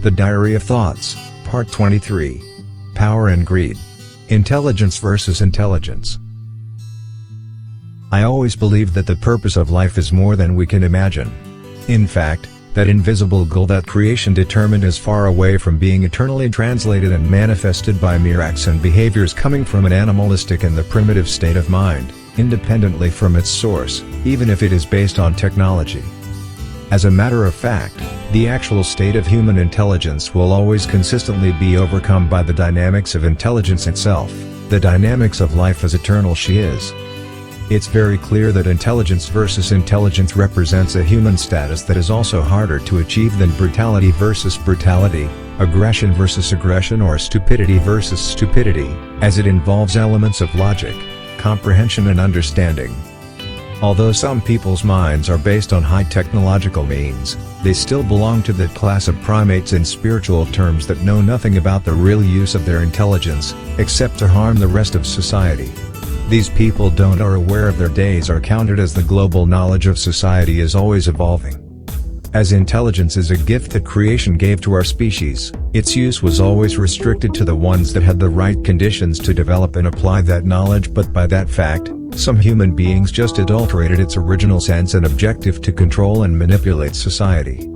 The Diary of Thoughts, Part 23. Power and Greed. Intelligence versus Intelligence. I always believed that the purpose of life is more than we can imagine. In fact, that invisible goal that creation determined is far away from being eternally translated and manifested by mere acts and behaviors coming from an animalistic and the primitive state of mind, independently from its source, even if it is based on technology. As a matter of fact, the actual state of human intelligence will always consistently be overcome by the dynamics of intelligence itself, the dynamics of life as eternal she is. It's very clear that intelligence versus intelligence represents a human status that is also harder to achieve than brutality versus brutality, aggression versus aggression, or stupidity versus stupidity, as it involves elements of logic, comprehension and understanding. Although some people's minds are based on high technological means, they still belong to that class of primates in spiritual terms that know nothing about the real use of their intelligence, except to harm the rest of society. These people don't are aware of their days are counted as the global knowledge of society is always evolving. As intelligence is a gift that creation gave to our species, its use was always restricted to the ones that had the right conditions to develop and apply that knowledge, but by that fact, some human beings just adulterated its original sense and objective to control and manipulate society.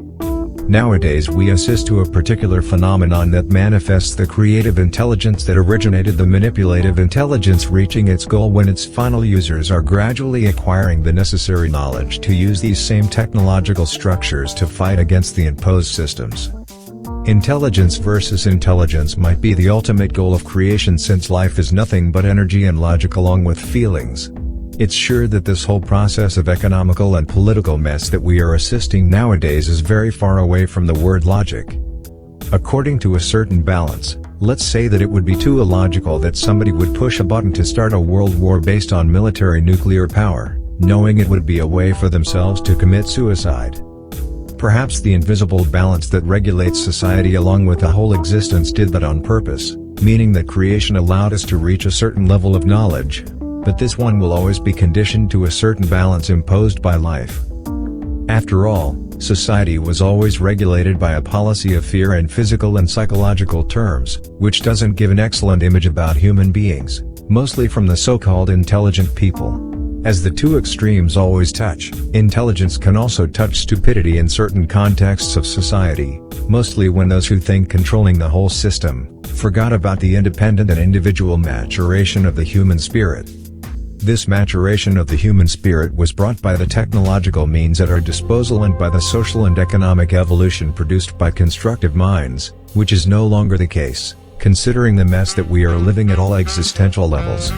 Nowadays we assist to a particular phenomenon that manifests the creative intelligence that originated the manipulative intelligence reaching its goal when its final users are gradually acquiring the necessary knowledge to use these same technological structures to fight against the imposed systems. Intelligence versus intelligence might be the ultimate goal of creation, since life is nothing but energy and logic along with feelings. It's sure that this whole process of economical and political mess that we are assisting nowadays is very far away from the word logic. According to a certain balance, let's say that it would be too illogical that somebody would push a button to start a world war based on military nuclear power, knowing it would be a way for themselves to commit suicide. Perhaps the invisible balance that regulates society along with the whole existence did that on purpose, meaning that creation allowed us to reach a certain level of knowledge. But this one will always be conditioned to a certain balance imposed by life. After all, society was always regulated by a policy of fear in physical and psychological terms, which doesn't give an excellent image about human beings, mostly from the so-called intelligent people. As the two extremes always touch, intelligence can also touch stupidity in certain contexts of society, mostly when those who think controlling the whole system forgot about the independent and individual maturation of the human spirit. This maturation of the human spirit was brought by the technological means at our disposal and by the social and economic evolution produced by constructive minds, which is no longer the case, considering the mess that we are living at all existential levels.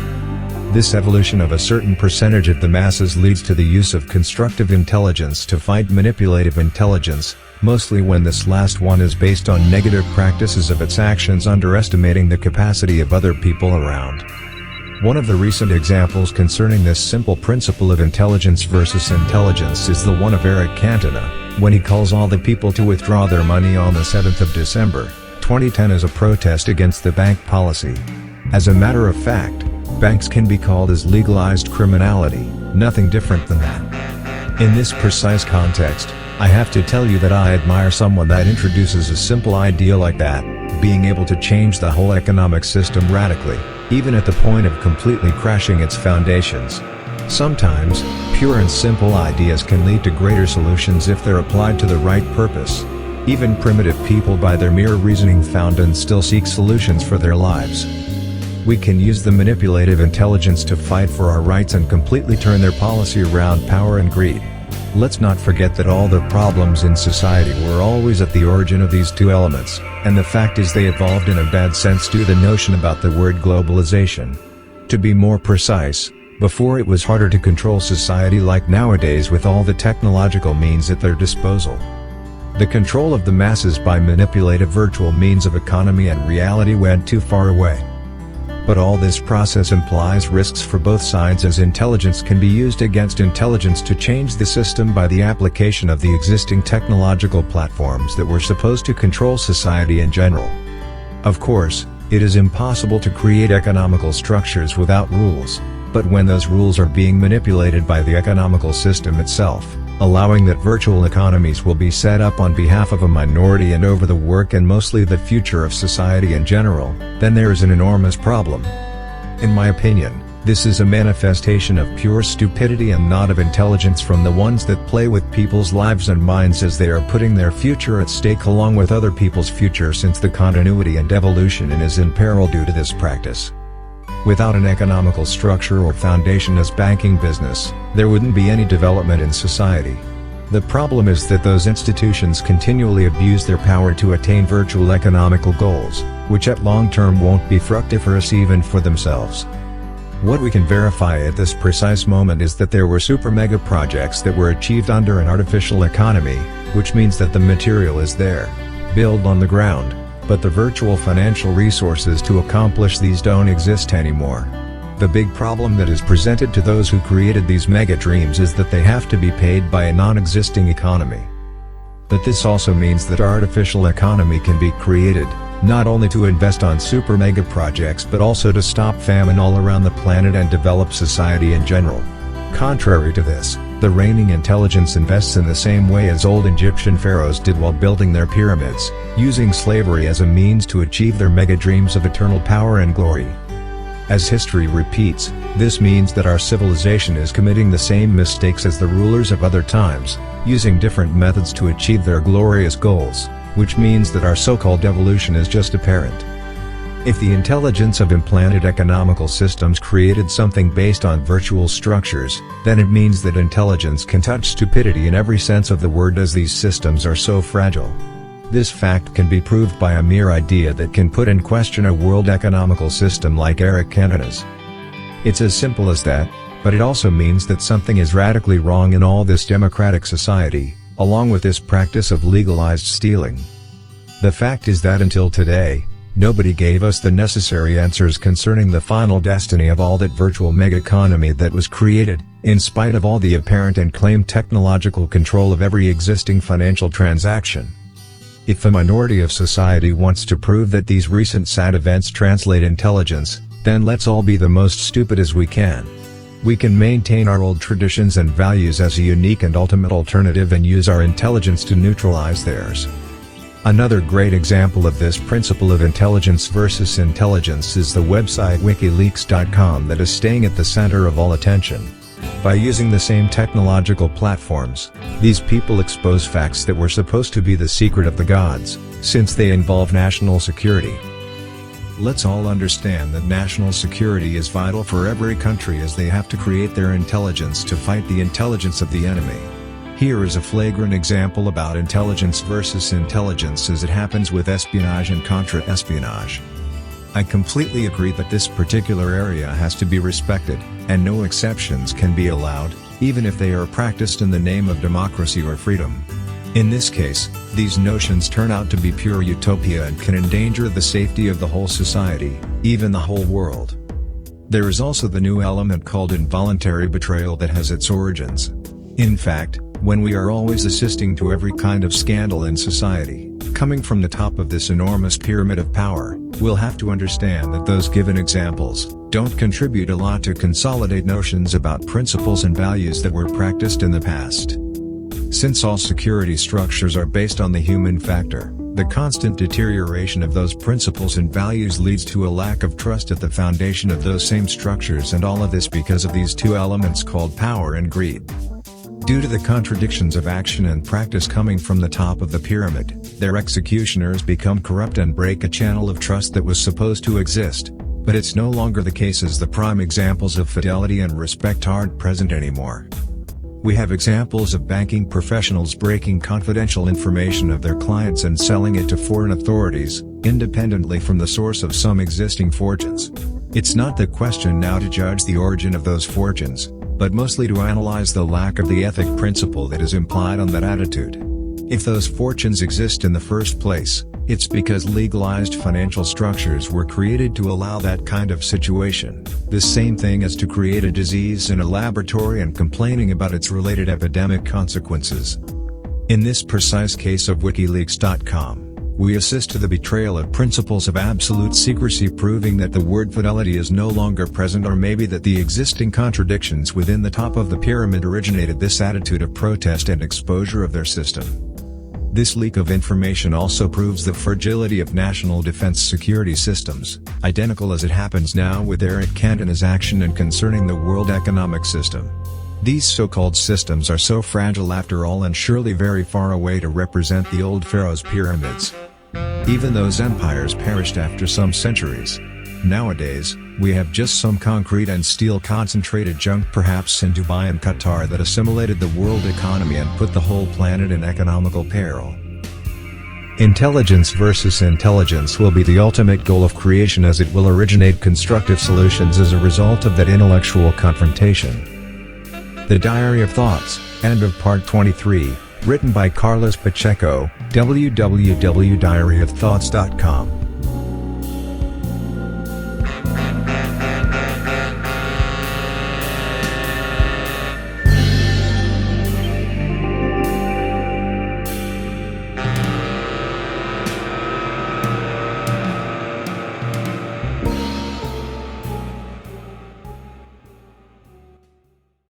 This evolution of a certain percentage of the masses leads to the use of constructive intelligence to fight manipulative intelligence, mostly when this last one is based on negative practices of its actions, underestimating the capacity of other people around. One of the recent examples concerning this simple principle of intelligence versus intelligence is the one of Eric Cantona, when he calls all the people to withdraw their money on the 7th of December, 2010 as a protest against the bank policy. As a matter of fact, banks can be called as legalized criminality, nothing different than that. In this precise context, I have to tell you that I admire someone that introduces a simple idea like that, being able to change the whole economic system radically, even at the point of completely crashing its foundations. Sometimes, pure and simple ideas can lead to greater solutions if they're applied to the right purpose. Even primitive people by their mere reasoning found and still seek solutions for their lives. We can use the manipulative intelligence to fight for our rights and completely turn their policy around power and greed. Let's not forget that all the problems in society were always at the origin of these two elements, and the fact is they evolved in a bad sense due to the notion about the word globalization. To be more precise, before it was harder to control society like nowadays with all the technological means at their disposal. The control of the masses by manipulative virtual means of economy and reality went too far away. But all this process implies risks for both sides, as intelligence can be used against intelligence to change the system by the application of the existing technological platforms that were supposed to control society in general. Of course, it is impossible to create economical structures without rules, but when those rules are being manipulated by the economical system itself, allowing that virtual economies will be set up on behalf of a minority and over the work and mostly the future of society in general, then there is an enormous problem. In my opinion, this is a manifestation of pure stupidity and not of intelligence from the ones that play with people's lives and minds as they are putting their future at stake along with other people's future, since the continuity and evolution is in peril due to this practice. Without an economical structure or foundation as banking business, there wouldn't be any development in society. The problem is that those institutions continually abuse their power to attain virtual economical goals, which at long term won't be fructiferous even for themselves. What we can verify at this precise moment is that there were super mega projects that were achieved under an artificial economy, which means that the material is there, built on the ground, but the virtual financial resources to accomplish these don't exist anymore. The big problem that is presented to those who created these mega dreams is that they have to be paid by a non-existing economy. But this also means that artificial economy can be created, not only to invest on super mega projects but also to stop famine all around the planet and develop society in general. Contrary to this, the reigning intelligence invests in the same way as old Egyptian pharaohs did while building their pyramids, using slavery as a means to achieve their mega dreams of eternal power and glory. As history repeats, this means that our civilization is committing the same mistakes as the rulers of other times, using different methods to achieve their glorious goals, which means that our so-called evolution is just apparent. If the intelligence of implanted economical systems created something based on virtual structures, then it means that intelligence can touch stupidity in every sense of the word, as these systems are so fragile. This fact can be proved by a mere idea that can put in question a world economical system like Eric Cantona's. It's as simple as that, but it also means that something is radically wrong in all this democratic society, along with this practice of legalized stealing. The fact is that until today, nobody gave us the necessary answers concerning the final destiny of all that virtual mega-economy that was created, in spite of all the apparent and claimed technological control of every existing financial transaction. If a minority of society wants to prove that these recent sad events translate intelligence, then let's all be the most stupid as we can. We can maintain our old traditions and values as a unique and ultimate alternative and use our intelligence to neutralize theirs. Another great example of this principle of intelligence versus intelligence is the website WikiLeaks.com that is staying at the center of all attention. By using the same technological platforms, these people expose facts that were supposed to be the secret of the gods, since they involve national security. Let's all understand that national security is vital for every country, as they have to create their intelligence to fight the intelligence of the enemy. Here is a flagrant example about intelligence versus intelligence as it happens with espionage and contra-espionage. I completely agree that this particular area has to be respected, and no exceptions can be allowed, even if they are practiced in the name of democracy or freedom. In this case, these notions turn out to be pure utopia and can endanger the safety of the whole society, even the whole world. There is also the new element called involuntary betrayal that has its origins. In fact, when we are always assisting to every kind of scandal in society, coming from the top of this enormous pyramid of power, we'll have to understand that those given examples don't contribute a lot to consolidate notions about principles and values that were practiced in the past. Since all security structures are based on the human factor, the constant deterioration of those principles and values leads to a lack of trust at the foundation of those same structures, and all of this because of these two elements called power and greed. Due to the contradictions of action and practice coming from the top of the pyramid, their executioners become corrupt and break a channel of trust that was supposed to exist, but it's no longer the case, as the prime examples of fidelity and respect aren't present anymore. We have examples of banking professionals breaking confidential information of their clients and selling it to foreign authorities, independently from the source of some existing fortunes. It's not the question now to judge the origin of those fortunes, but mostly to analyze the lack of the ethic principle that is implied on that attitude. If those fortunes exist in the first place, it's because legalized financial structures were created to allow that kind of situation, the same thing as to create a disease in a laboratory and complaining about its related epidemic consequences. In this precise case of WikiLeaks.com, We assist to the betrayal of principles of absolute secrecy, proving that the word fidelity is no longer present, or maybe that the existing contradictions within the top of the pyramid originated this attitude of protest and exposure of their system. This leak of information also proves the fragility of national defense security systems, identical as it happens now with Eric Cantona's action and concerning the world economic system. These so-called systems are so fragile after all, and surely very far away to represent the old pharaoh's pyramids. Even those empires perished after some centuries. Nowadays, we have just some concrete and steel concentrated junk, perhaps in Dubai and Qatar, that assimilated the world economy and put the whole planet in economical peril. Intelligence versus intelligence will be the ultimate goal of creation, as it will originate constructive solutions as a result of that intellectual confrontation. The Diary of Thoughts, end of Part 23, written by Carlos Pacheco, www.diaryofthoughts.com.